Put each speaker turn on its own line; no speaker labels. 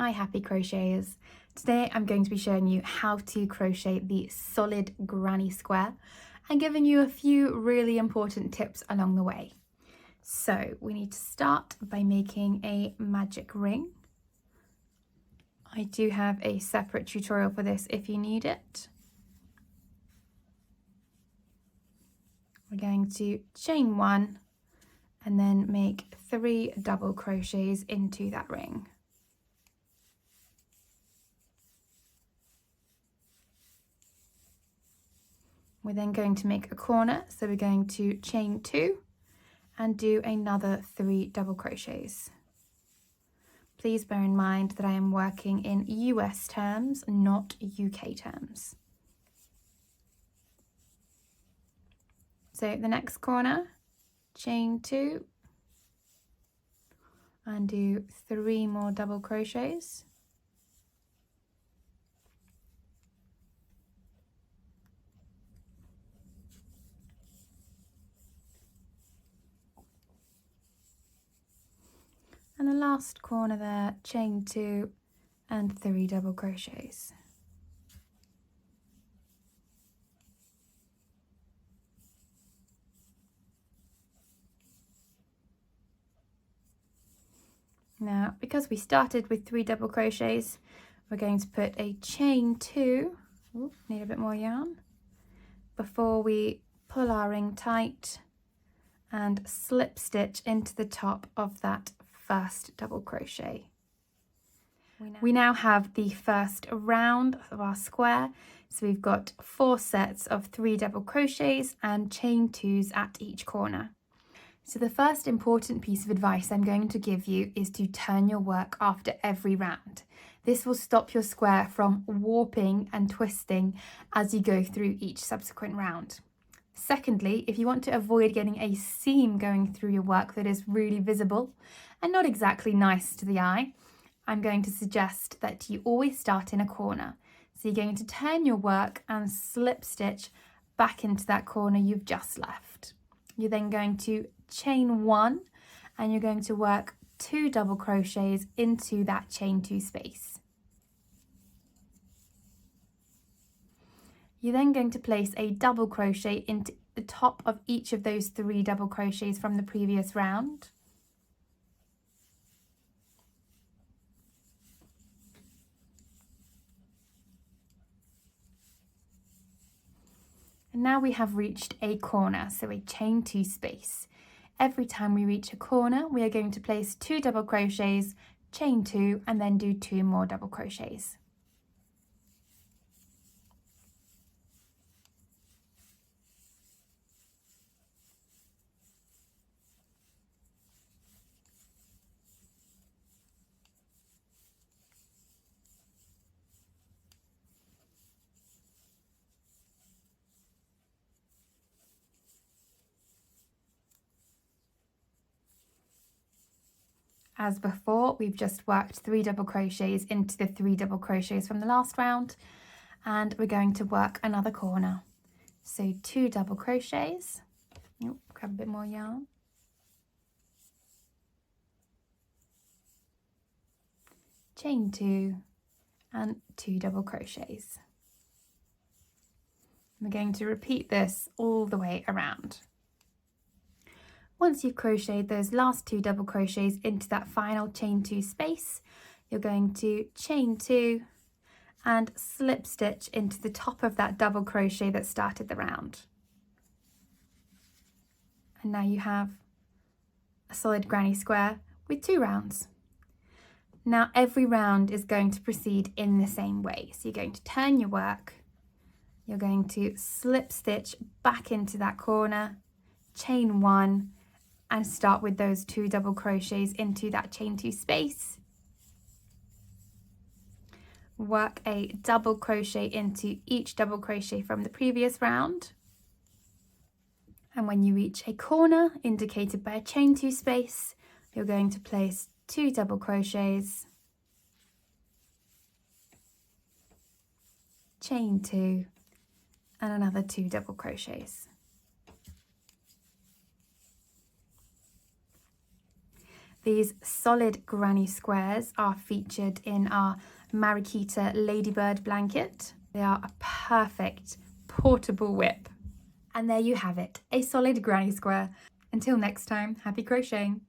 Hi happy crocheters. Today I'm going to be showing you how to crochet the solid granny square and giving you a few really important tips along the way. So we need to start by making a magic ring. I do have a separate tutorial for this if you need it. We're going to chain one and then make 3 double crochets into that ring. We're then going to make a corner, so we're going to chain 2 and do another 3 double crochets. Please bear in mind that I am working in US terms, not UK terms. So the next corner, chain 2 and do 3 more double crochets. And the last corner there, chain 2 and 3 double crochets. Now, because we started with 3 double crochets, we're going to put a chain 2, need a bit more yarn, before we pull our ring tight and slip stitch into the top of that first double crochet. We now have the first round of our square, so we've got 4 sets of 3 double crochets and chain 2s at each corner. So the first important piece of advice I'm going to give you is to turn your work after every round. This will stop your square from warping and twisting as you go through each subsequent round. Secondly, if you want to avoid getting a seam going through your work that is really visible and not exactly nice to the eye, I'm going to suggest that you always start in a corner. So you're going to turn your work and slip stitch back into that corner you've just left. You're then going to chain 1 and you're going to work 2 double crochets into that chain 2 space. You're then going to place a double crochet into the top of each of those 3 double crochets from the previous round. And now we have reached a corner, so a chain 2 space. Every time we reach a corner, we are going to place 2 double crochets, chain 2, and then do 2 more double crochets. As before, we've just worked 3 double crochets into the 3 double crochets from the last round, and we're going to work another corner. So 2 double crochets, grab a bit more yarn, chain 2 and 2 double crochets. We're going to repeat this all the way around. Once you've crocheted those last 2 double crochets into that final chain 2 space, you're going to chain 2 and slip stitch into the top of that double crochet that started the round. And now you have a solid granny square with 2 rounds. Now every round is going to proceed in the same way. So you're going to turn your work, you're going to slip stitch back into that corner, chain 1, and start with those 2 double crochets into that chain 2 space. Work a double crochet into each double crochet from the previous round. And when you reach a corner indicated by a chain 2 space, you're going to place 2 double crochets, chain 2, and another 2 double crochets. These solid granny squares are featured in our Mariquita Ladybird Blanket. They are a perfect portable whip. And there you have it, a solid granny square. Until next time, happy crocheting!